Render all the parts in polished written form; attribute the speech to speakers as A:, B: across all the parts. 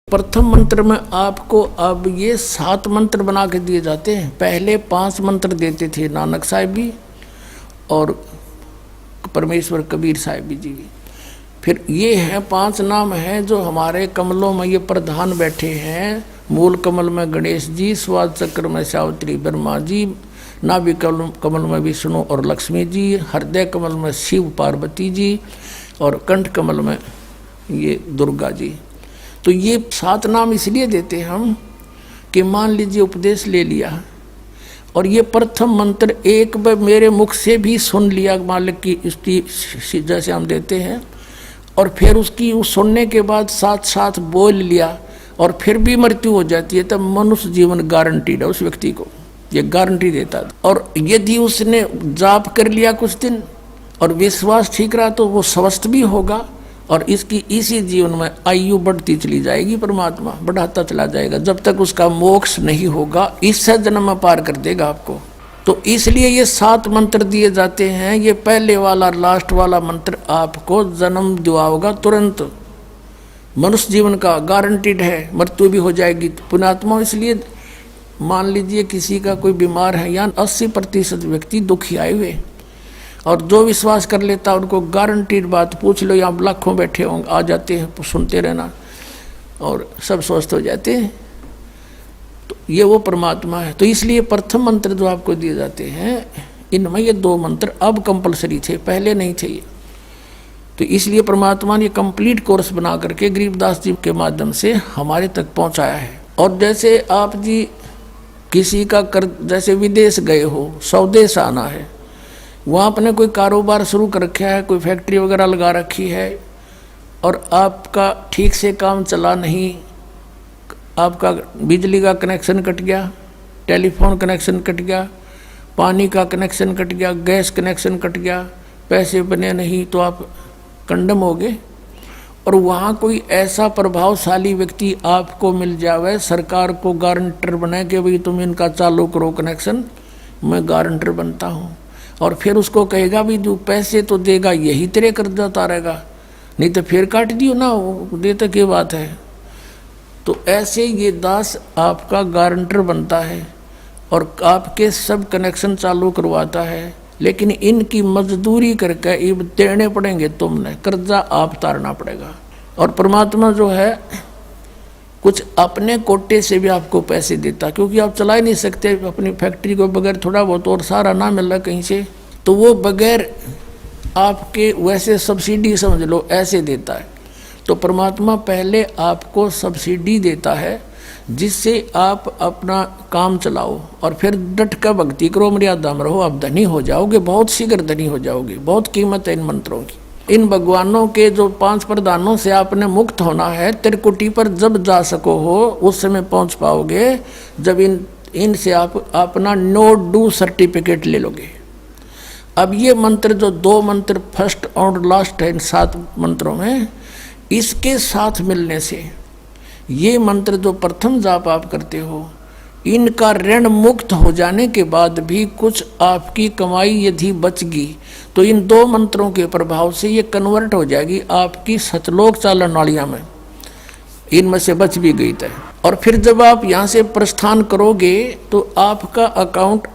A: प्रथम मंत्र में आपको अब ये 7 मंत्र बना के दिए जाते हैं। पहले 5 मंत्र देते थे नानक साहिब भी और परमेश्वर कबीर साहिब जी भी। फिर ये है 5 नाम हैं जो हमारे कमलों में ये प्रधान बैठे हैं। मूल कमल में गणेश जी, स्वाद चक्र में सावित्री ब्रह्मा जी, नाभि कमल में विष्णु और लक्ष्मी जी, हृदय कमल में शिव पार्वती जी और कंठ कमल में ये दुर्गा जी। तो ये 7 नाम इसलिए देते हम कि मान लीजिए उपदेश ले लिया और ये प्रथम मंत्र एक बार मेरे मुख से भी सुन लिया मालिक की स्तुति जैसे हम देते हैं, और फिर उसकी उस सुनने के बाद साथ साथ बोल लिया और फिर भी मृत्यु हो जाती है, तब मनुष्य जीवन गारंटीड है उस व्यक्ति को, ये गारंटी देता है। और यदि उसने जाप कर लिया कुछ दिन और विश्वास ठीक रहा तो वो स्वस्थ भी होगा और इसकी इसी जीवन में आयु बढ़ती चली जाएगी, परमात्मा बढ़ाता चला जाएगा जब तक उसका मोक्ष नहीं होगा, इस जन्म में पार कर देगा आपको। तो इसलिए ये 7 मंत्र दिए जाते हैं। ये पहले वाला लास्ट वाला मंत्र आपको जन्म दिलाएगा तुरंत, मनुष्य जीवन का गारंटीड है, मृत्यु भी हो जाएगी पुण्यात्मा। इसलिए मान लीजिए किसी का कोई बीमार है या 80% व्यक्ति दुखी आए हुए, और जो विश्वास कर लेता उनको गारंटीड बात पूछ लो, यहाँ लाखों बैठे होंगे आ जाते हैं, सुनते रहना और सब स्वस्थ हो जाते हैं। तो ये वो परमात्मा है। तो इसलिए प्रथम मंत्र जो आपको दिए जाते हैं इनमें ये 2 मंत्र अब कंपलसरी थे, पहले नहीं थे ये। तो इसलिए परमात्मा ने कंप्लीट कोर्स बना करके गरीबदास जी के माध्यम से हमारे तक पहुंचाया है। और जैसे आप जी किसी का जैसे विदेश गए हो, स्वदेश आना है, वहाँ आपने कोई कारोबार शुरू कर रखा है, कोई फैक्ट्री वगैरह लगा रखी है और आपका ठीक से काम चला नहीं, आपका बिजली का कनेक्शन कट गया, टेलीफोन कनेक्शन कट गया, पानी का कनेक्शन कट गया, गैस कनेक्शन कट गया, पैसे बने नहीं तो आप कंडम हो गए। और वहाँ कोई ऐसा प्रभावशाली व्यक्ति आपको मिल जावे, सरकार को गारंटर बनाए कि भाई तुम इनका चालू करो कनेक्शन, मैं गारंटर बनता हूँ, और फिर उसको कहेगा भी जो पैसे तो देगा यही तेरे कर्जा उतारेगा, नहीं तो फिर काट दियो ना, वो देते की बात है। तो ऐसे ये दास आपका गारंटर बनता है और आपके सब कनेक्शन चालू करवाता है, लेकिन इनकी मजदूरी करके ये देने पड़ेंगे, तुमने कर्जा आप तारना पड़ेगा। और परमात्मा जो है कुछ अपने कोटे से भी आपको पैसे देता, क्योंकि आप चला ही नहीं सकते अपनी फैक्ट्री को बगैर थोड़ा बहुत और सारा ना मिल रहा कहीं से, तो वो बगैर आपके वैसे सब्सिडी समझ लो ऐसे देता है। तो परमात्मा पहले आपको सब्सिडी देता है जिससे आप अपना काम चलाओ और फिर डट कर भक्ति करो, मर्यादा में रहो, आप धनी हो जाओगे, बहुत शीघ्र धनी हो जाओगे। बहुत कीमत है इन मंत्रों की। इन भगवानों के जो 5 प्रधानों से आपने मुक्त होना है, त्रिकुटी पर जब जा सको हो उस समय पहुंच पाओगे जब इनसे आप अपना नो डू सर्टिफिकेट ले लोगे। अब ये मंत्र जो 2 मंत्र फर्स्ट और लास्ट है इन 7 मंत्रों में, इसके साथ मिलने से ये मंत्र जो प्रथम जाप आप करते हो, इनका ऋण मुक्त हो जाने के बाद भी कुछ आपकी कमाई यदि बचगी तो इन 2 मंत्रों के प्रभाव से ये कन्वर्ट हो जाएगी आपकी सतलोक चालन नालियाँ में, इनमें से बच भी गई तय। और फिर जब आप यहाँ से प्रस्थान करोगे तो आपका अकाउंट,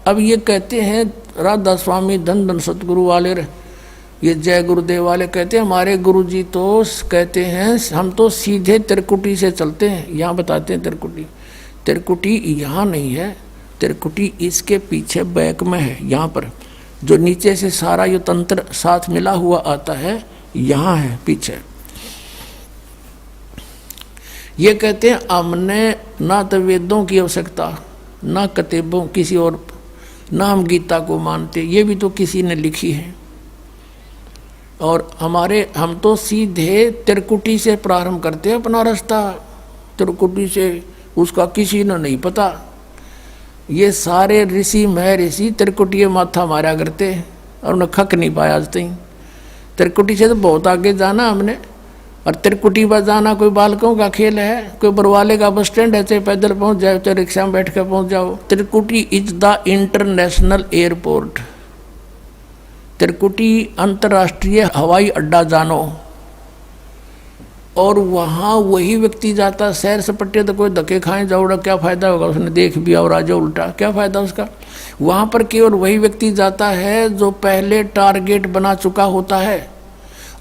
A: अब ये कहते हैं राधा स्वामी धन धन सतगुरु वाले, ये जय गुरुदेव वाले कहते हैं, हमारे गुरुजी तो कहते हैं हम तो सीधे त्रिकुटी से चलते हैं। यहाँ बताते हैं त्रिकुटी यहाँ नहीं है, त्रिकुटी इसके पीछे बैक में है, यहाँ पर जो नीचे से सारा ये तंत्र साथ मिला हुआ आता है, यहाँ है पीछे। ये कहते हैं हमने ना तो वेदों की आवश्यकता, ना किताबों किसी और, ना हम गीता को मानते, ये भी तो किसी ने लिखी है, और हम तो सीधे त्रिकुटी से प्रारंभ करते हैं अपना रास्ता, त्रिकुटी से उसका किसी ने नहीं पता। ये सारे ऋषि महर्षि त्रिकुटी माथा मारा करते और उन्हें खक नहीं पाया आज तक। त्रिकुटी से तो बहुत आगे जाना हमने, और त्रिकुटी पर जाना कोई बालकों का खेल है, कोई बरवाले का बस स्टैंड है, चाहे पैदल पहुंच जाओ चाहे रिक्शा में बैठ कर पहुंच जाओ। त्रिकुटी इज द इंटरनेशनल एयरपोर्ट, त्रिकुटी अंतर्राष्ट्रीय हवाई अड्डा जानो। और वहाँ वही व्यक्ति जाता सैर सपट्टे, तो कोई धक्के खाए जाओड़ा क्या फायदा होगा, उसने देख भी और आ जाओ उल्टा, क्या फायदा उसका। वहाँ पर केवल वही व्यक्ति जाता है जो पहले टारगेट बना चुका होता है,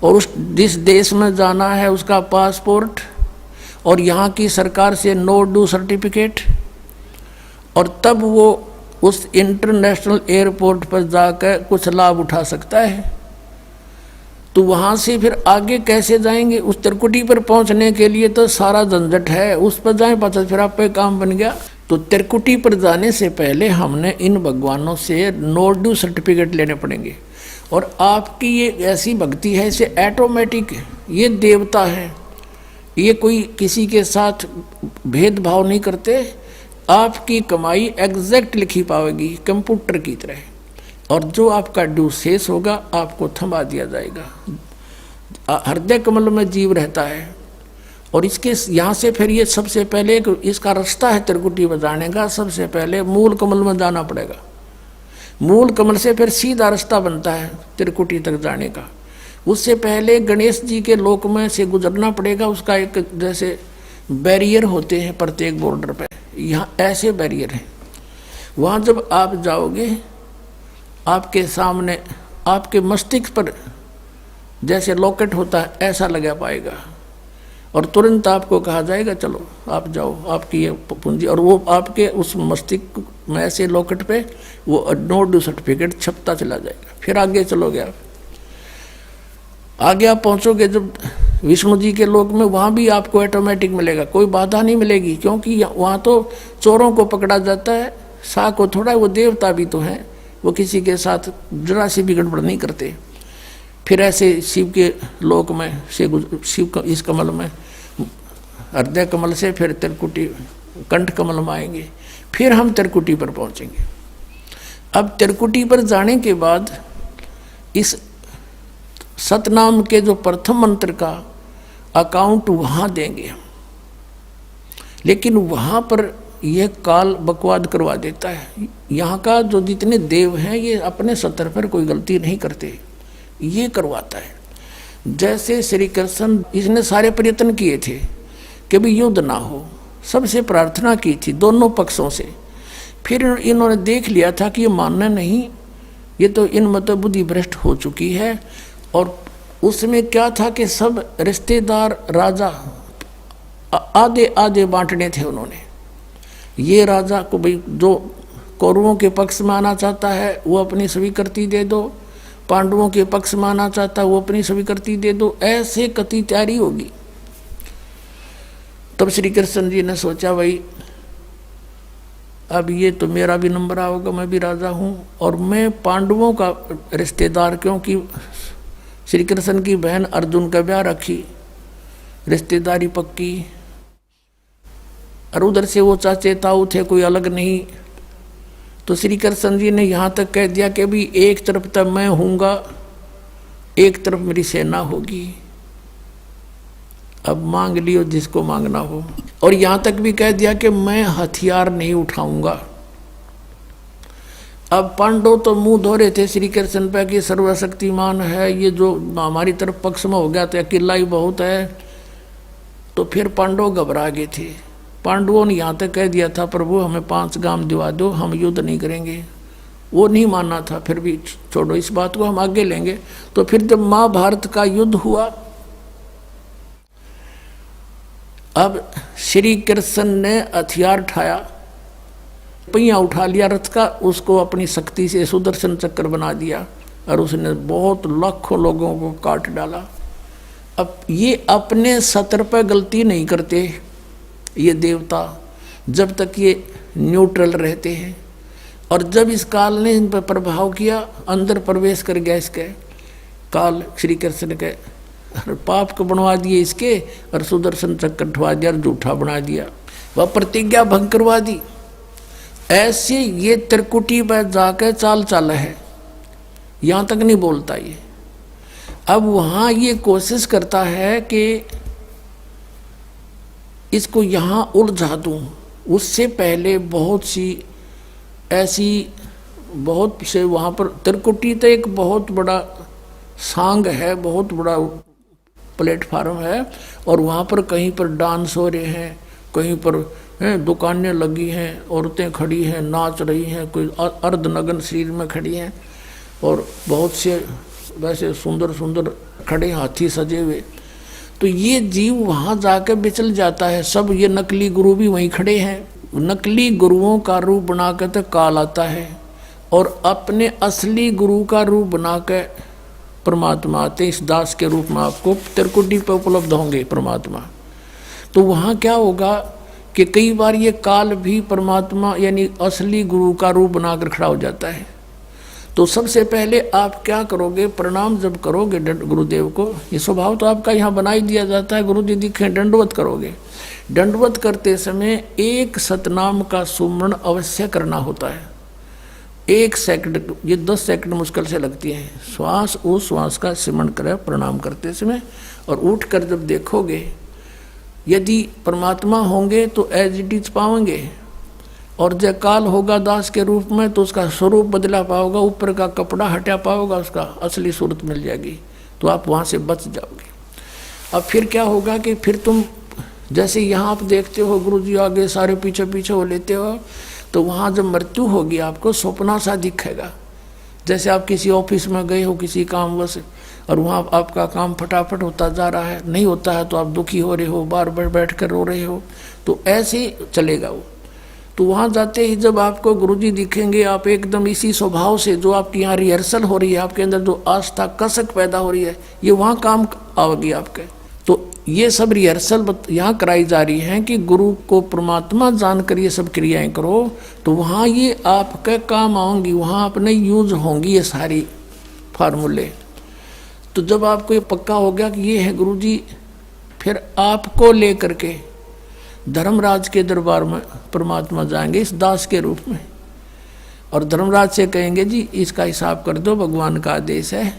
A: और उस जिस देश में जाना है उसका पासपोर्ट और यहाँ की सरकार से नो डू सर्टिफिकेट, और तब वो उस इंटरनेशनल एयरपोर्ट पर जाकर कुछ लाभ उठा सकता है। तो वहाँ से फिर आगे कैसे जाएंगे, उस त्रिकुटी पर पहुँचने के लिए तो सारा झंझट है, उस पर जाएं पता फिर आप पे काम बन गया। तो त्रिकुटी पर जाने से पहले हमने इन भगवानों से नो ड्यू सर्टिफिकेट लेने पड़ेंगे। और आपकी ये ऐसी भक्ति है, इसे ऑटोमेटिक, ये देवता है, ये कोई किसी के साथ भेदभाव नहीं करते, आपकी कमाई एग्जैक्ट लिखी पाएगी कंप्यूटर की तरह, और जो आपका ड्यू शेष होगा आपको थमा दिया जाएगा। हृदय कमल में जीव रहता है, और इसके यहाँ से फिर ये सबसे पहले इसका रास्ता है त्रिकुटी बजाने का, सबसे पहले मूल कमल में जाना पड़ेगा। मूल कमल से फिर सीधा रास्ता बनता है त्रिकुटी तक जाने का। उससे पहले गणेश जी के लोक में से गुजरना पड़ेगा, उसका एक जैसे बैरियर होते हैं प्रत्येक बॉर्डर पे, यहाँ ऐसे बैरियर हैं। वहाँ जब आप जाओगे आपके सामने आपके मस्तिष्क पर जैसे लॉकेट होता है ऐसा लगा पाएगा, और तुरंत आपको कहा जाएगा चलो आप जाओ, आपकी ये पूंजी, और वो आपके उस मस्तिष्क में ऐसे लॉकेट पे वो नो ड्यू सर्टिफिकेट छपता चला जाएगा। फिर आगे चलोगे आप, आगे आप पहुँचोगे जब विष्णु जी के लोक में, वहाँ भी आपको ऑटोमेटिक मिलेगा, कोई बाधा नहीं मिलेगी, क्योंकि वहाँ तो चोरों को पकड़ा जाता है, सा को थोड़ा, वो देवता भी तो हैं, वो किसी के साथ जरा सी भी गड़बड़ नहीं करते। फिर ऐसे शिव के लोक में से शिव इस कमल में हृदय कमल से फिर त्रिकुटी कंठ कमल में आएंगे, फिर हम त्रिकुटी पर पहुंचेंगे। अब त्रिकुटी पर जाने के बाद इस सतनाम के जो प्रथम मंत्र का अकाउंट वहाँ देंगे हम, लेकिन वहाँ पर यह काल बकवाद करवा देता है। यहाँ का जो जितने देव हैं ये अपने सतर पर कोई गलती नहीं करते, ये करवाता है। जैसे श्री कृष्ण, इसने सारे प्रयत्न किए थे कि भी युद्ध ना हो, सबसे प्रार्थना की थी दोनों पक्षों से, फिर इन्होंने देख लिया था कि ये मानना नहीं, ये तो इन मत बुद्धि भ्रष्ट हो चुकी है। और उसमें क्या था कि सब रिश्तेदार राजा आधे आधे बांटने थे उन्होंने। ये राजा को भाई जो कौरवों के पक्ष में आना चाहता है वो अपनी स्वीकृति दे दो, पांडवों के पक्ष में आना चाहता है वो अपनी स्वीकृति दे दो, ऐसे कति तैयारी होगी। तब श्री कृष्ण जी ने सोचा भाई अब ये तो मेरा भी नंबर आओगा, मैं भी राजा हूँ, और मैं पांडवों का रिश्तेदार, क्योंकि श्री कृष्ण की बहन अर्जुन का ब्याह रखी, रिश्तेदारी पक्की, और उधर से वो चाचे ताऊ थे, कोई अलग नहीं। तो श्री कृष्ण जी ने यहाँ तक कह दिया कि भी एक तरफ तक मैं हूँगा, एक तरफ मेरी सेना होगी, अब मांग लियो जिसको मांगना हो। और यहाँ तक भी कह दिया कि मैं हथियार नहीं उठाऊंगा। अब पांडव तो मुंह धो रहे थे श्री कृष्ण पे कि सर्वशक्तिमान है, ये जो हमारी तरफ पक्ष में हो गया तो अकेला ही बहुत है। तो फिर पांडव घबरा गए थे। पांडवों ने यहाँ तक कह दिया था प्रभु हमें 5 गांव दिवा दो, हम युद्ध नहीं करेंगे। वो नहीं मानना था, फिर भी छोड़ो इस बात को, हम आगे लेंगे। तो फिर जब महाभारत का युद्ध हुआ, अब श्री कृष्ण ने हथियार उठाया, पहिया उठा लिया रथ का, उसको अपनी शक्ति से सुदर्शन चक्र बना दिया और उसने बहुत लाखों लोगों को काट डाला। अब ये अपने सतर पर गलती नहीं करते ये देवता, जब तक ये न्यूट्रल रहते हैं। और जब इस काल ने इन पर प्रभाव किया, अंदर प्रवेश कर गया इसके काल, श्री कृष्ण के पाप को बनवा दिए इसके, और सुदर्शन चक्र उठवा दिया और झूठा बना दिया, वह प्रतिज्ञा भंग करवा दी। ऐसे ये त्रिकुटी पर जाकर चाल चाल है, यहाँ तक नहीं बोलता ये। अब वहाँ ये कोशिश करता है कि इसको यहाँ उलझा दूँ। उससे पहले बहुत सी ऐसी बहुत से वहाँ पर त्रिकुटी तो एक बहुत बड़ा सांग है, बहुत बड़ा प्लेटफार्म है, और वहाँ पर कहीं पर डांस हो रहे हैं, कहीं पर दुकानें लगी हैं, औरतें खड़ी हैं, नाच रही हैं, कोई अर्धनग्न शरीर में खड़ी हैं, और बहुत से वैसे सुंदर सुंदर खड़े हाथी सजे हुए। तो ये जीव वहाँ जाकर बिचल जाता है। सब ये नकली गुरु भी वहीं खड़े हैं, नकली गुरुओं का रूप बनाकर तो काल आता है, और अपने असली गुरु का रूप बनाकर परमात्मा आते। इस दास के रूप में आपको त्रिकुटी पे उपलब्ध होंगे परमात्मा। तो वहाँ क्या होगा कि कई बार ये काल भी परमात्मा यानी असली गुरु का रूप बनाकर खड़ा हो जाता है। तो सबसे पहले आप क्या करोगे, प्रणाम जब करोगे गुरुदेव को, ये स्वभाव तो आपका यहाँ बना ही दिया जाता है, गुरु जी दिखे दंडवत करोगे। दंडवत करते समय एक सतनाम का सुमरण अवश्य करना होता है। 1 सेकंड, ये 10 सेकंड मुश्किल से लगती है। श्वास उस श्वास का सिमरण करें प्रणाम करते समय, और उठकर जब देखोगे यदि परमात्मा होंगे तो एज इट इज पाओगे, और जब काल होगा दास के रूप में तो उसका स्वरूप बदला पाओगा, ऊपर का कपड़ा हटा पाओगा, उसका असली सूरत मिल जाएगी, तो आप वहाँ से बच जाओगे। अब फिर क्या होगा कि फिर तुम जैसे यहाँ आप देखते हो गुरु जी आगे सारे पीछे पीछे हो लेते हो, तो वहाँ जब मृत्यु होगी आपको स्वप्ना सा दिखेगा। जैसे आप किसी ऑफिस में गए हो किसी कामवश, और वहाँ आपका काम फटाफट होता जा रहा है, नहीं होता है तो आप दुखी हो रहे हो, बार बार बैठ कर रो रहे हो, तो ऐसे ही चलेगा वो। तो वहाँ जाते ही जब आपको गुरुजी दिखेंगे, आप एकदम इसी स्वभाव से जो आपकी यहाँ रिहर्सल हो रही है, आपके अंदर जो आस्था कसक पैदा हो रही है, ये वहाँ काम आओगी आपके। तो ये सब रिहर्सल यहाँ कराई जा रही है कि गुरु को परमात्मा जानकर ये सब क्रियाएं करो, तो वहाँ ये आपके काम आऊँगी, वहाँ अपने यूज होंगी ये सारी फार्मूले। तो जब आपको ये पक्का हो गया कि ये है गुरुजी, फिर आपको लेकर के धर्मराज के दरबार में परमात्मा जाएंगे इस दास के रूप में, और धर्मराज से कहेंगे जी इसका हिसाब कर दो, भगवान का आदेश है,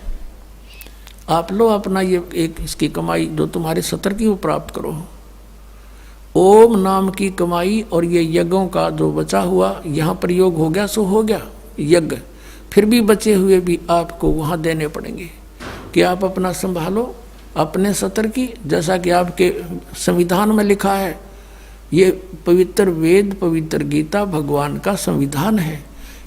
A: आप लो अपना ये एक इसकी कमाई जो तुम्हारे सतर की वो प्राप्त करो। ओम नाम की कमाई और ये यज्ञों का जो बचा हुआ यहाँ प्रयोग हो गया सो हो गया यज्ञ, फिर भी बचे हुए भी आपको वहाँ देने पड़ेंगे कि आप अपना संभालो अपने सतर की, जैसा कि आपके संविधान में लिखा है। ये पवित्र वेद पवित्र गीता भगवान का संविधान है,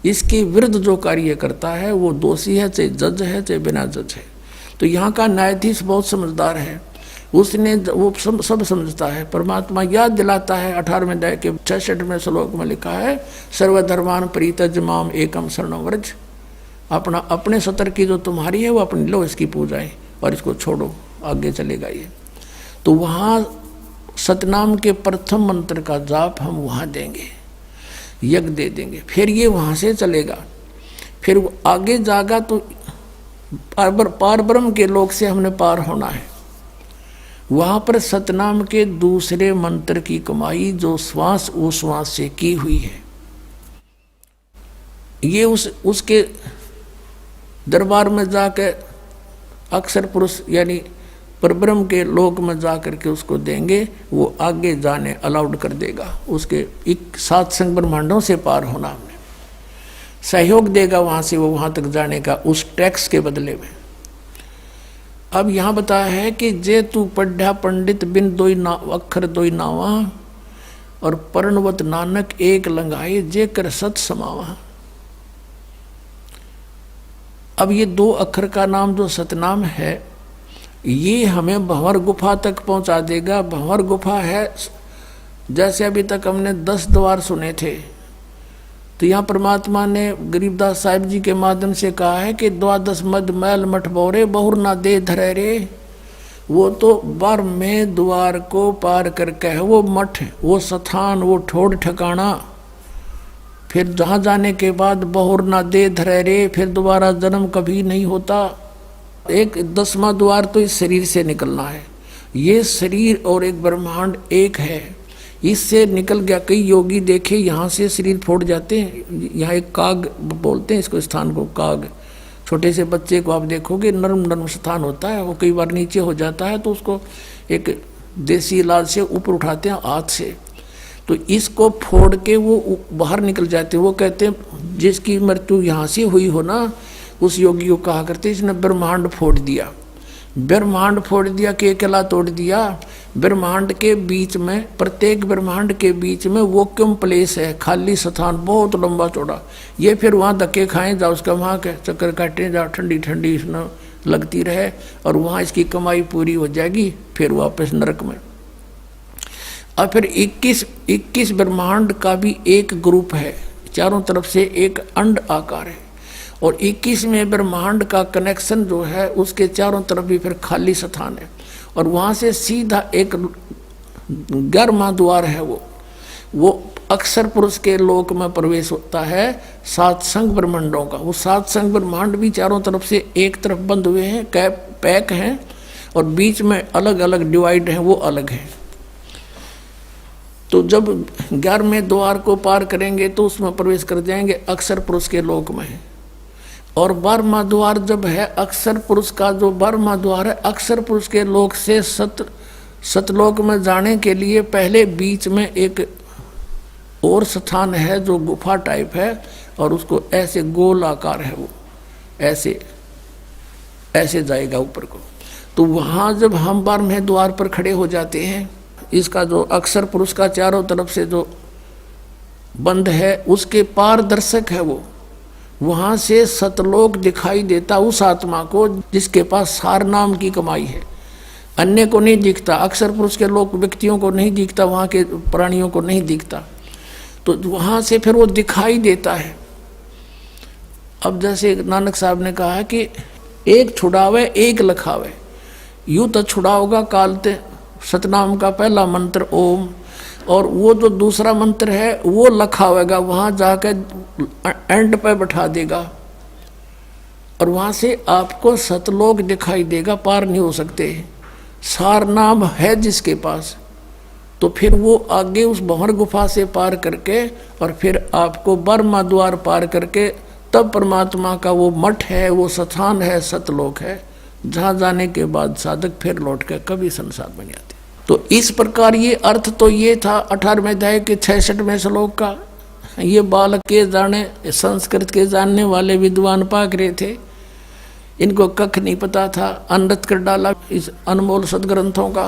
A: इसके विरुद्ध जो कार्य करता है वो दोषी है, चाहे जज है चाहे बिना जज है। तो यहाँ का न्यायाधीश बहुत समझदार है, उसने वो सब समझता है। परमात्मा याद दिलाता है 18वें अध्याय के 66वें श्लोक में लिखा है, सर्वधर्मान परित्यज माम एकम शरणं व्रज। अपना अपने सतर की जो तुम्हारी है वो अपनी लो, इसकी पूजाएं और इसको छोड़ो, आगे चलेगा ये। तो वहाँ सतनाम के प्रथम मंत्र का जाप हम वहाँ देंगे, यज्ञ दे देंगे, फिर ये वहाँ से चलेगा, फिर वो आगे जागा तो पार ब्रह्म के लोक से हमने पार होना है। वहाँ पर सतनाम के दूसरे मंत्र की कमाई जो श्वास उश्वास से की हुई है, ये उसके दरबार में जाकर अक्षर पुरुष यानी परब्रह्म के लोक में जा करके उसको देंगे, वो आगे जाने अलाउड कर देगा, उसके 7 संग ब्रह्मांडों से पार होना हमने सहयोग देगा वहाँ से वो वहाँ तक जाने का उस टैक्स के बदले में। अब यहाँ बताया है कि जे तू पढ़ा पंडित बिन दोई ना अक्षर दोई नावा, और पर्णवत नानक एक लंगाए जे कर सत समावा। अब ये 2 अक्षर का नाम जो सतनाम है, ये हमें भंवर गुफा तक पहुंचा देगा। भंवर गुफा है, जैसे अभी तक हमने 10 द्वार सुने थे, तो यहाँ परमात्मा ने गरीबदास साहिब जी के माध्यम से कहा है कि 12 मद मैल मठ बोरे बहुर ना दे धरे रे। वो तो 12वें द्वार को पार करके है वो मठ, वो स्थान, वो ठोड़ ठिकाना, फिर जहाँ जाने के बाद बहुर ना दे धरे रे, फिर दोबारा जन्म कभी नहीं होता। एक 10वां द्वार तो इस शरीर से निकलना है, ये शरीर और एक ब्रह्मांड एक है, इससे निकल गया। कई योगी देखे यहाँ से शरीर फोड़ जाते हैं, यहाँ एक काग बोलते हैं इसको, स्थान को काग। छोटे से बच्चे को आप देखोगे नर्म नर्म स्थान होता है, वो कई बार नीचे हो जाता है तो उसको एक देसी इलाज से ऊपर उठाते हैं हाथ से, तो इसको फोड़ के वो बाहर निकल जाते हैं। वो कहते हैं जिसकी मृत्यु यहाँ से हुई हो ना, उस योगी को कहा करते इसने ब्रह्मांड फोड़ दिया। ब्रह्मांड फोड़ दिया, केकला तोड़ दिया। ब्रह्मांड के बीच में, प्रत्येक ब्रह्मांड के बीच में वैक्यूम प्लेस है, खाली स्थान, बहुत लंबा चौड़ा। ये फिर वहाँ धक्के खाएं जाओ, उसका वहाँ के चक्कर काटे जाओ, ठंडी ठंडी इसमें लगती रहे, और वहाँ इसकी कमाई पूरी हो जाएगी, फिर वापस नरक में। और फिर 21 ब्रह्मांड का भी एक ग्रुप है, चारों तरफ से एक अंड आकार है, और 21वें ब्रह्मांड का कनेक्शन जो है उसके चारों तरफ भी फिर खाली स्थान है, और वहाँ से सीधा एक 11वां द्वार है, वो अक्षर पुरुष के लोक में प्रवेश होता है, 7 संघ ब्रह्मांडों का। वो 7 संघ ब्रह्मांड भी चारों तरफ से एक तरफ बंद हुए हैं, पैक हैं, और बीच में अलग अलग डिवाइड हैं, वो अलग हैं। तो जब 11वें द्वार को पार करेंगे तो उसमें प्रवेश कर जाएंगे, अक्षर पुरुष के लोक में है। और 12वां द्वार जब है अक्षर पुरुष का, जो 12वां द्वार है अक्षर पुरुष के लोक से सतलोक में जाने के लिए पहले बीच में एक और स्थान है जो गुफा टाइप है, और उसको ऐसे गोल आकार है, वो ऐसे ऐसे जाएगा ऊपर को। तो वहाँ जब हम 12वें द्वार पर खड़े हो जाते हैं, इसका जो अक्षर पुरुष का चारों तरफ से जो बंद है उसके पारदर्शक है, वो वहाँ से सतलोक दिखाई देता उस आत्मा को जिसके पास सार नाम की कमाई है। अन्य को नहीं दिखता, अक्षर पुरुष के लोग व्यक्तियों को नहीं दिखता, वहाँ के प्राणियों को नहीं दिखता, तो वहाँ से फिर वो दिखाई देता है। अब जैसे नानक साहब ने कहा कि एक छुड़ावे एक लखावे, यूँ तो छुड़ाओगा कालते सतनाम का पहला मंत्र ओम, और वो जो दूसरा मंत्र है वो लखावेगा, वहाँ जाकर एंड पे बैठा देगा, और वहाँ से आपको सतलोक दिखाई देगा, पार नहीं हो सकते। सार नाम है जिसके पास, तो फिर वो आगे उस भंवर गुफा से पार करके, और फिर आपको 12वां द्वार पार करके तब परमात्मा का वो मठ है, वो स्थान है, सतलोक है, जहाँ जाने के बाद साधक फिर लौट कर कभी संसार में नहीं आते। तो इस प्रकार ये अर्थ तो ये था 18वें अध्याय के 66वें श्लोक का। ये बालक के जाने, संस्कृत के जानने वाले विद्वान पाक रहे थे, इनको कख नहीं पता था, अनृत कर डाला इस अनमोल सदग्रंथों का।